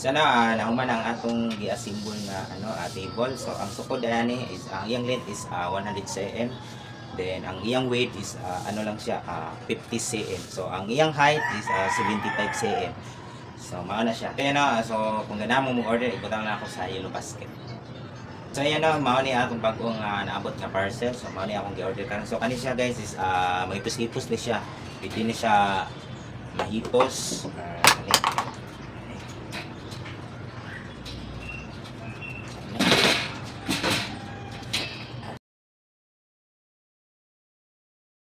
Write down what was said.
Sana nahuman ang atong gi-assemble nga table. So ang sukod ani is ang iyang length is 100 cm. Then ang iyang weight is lang siya 50 cm. So ang iyang height is 75 cm. So mao na siya. Kaya so kung ganamo mo order, ibutang na ako sa yellow basket. So ayan mao ni atong bagong naabot nga parcel. So mao ni akong gi-order karon. So kani siya guys is may ipos-ipos ni siya. Pwede ni siya mahipos.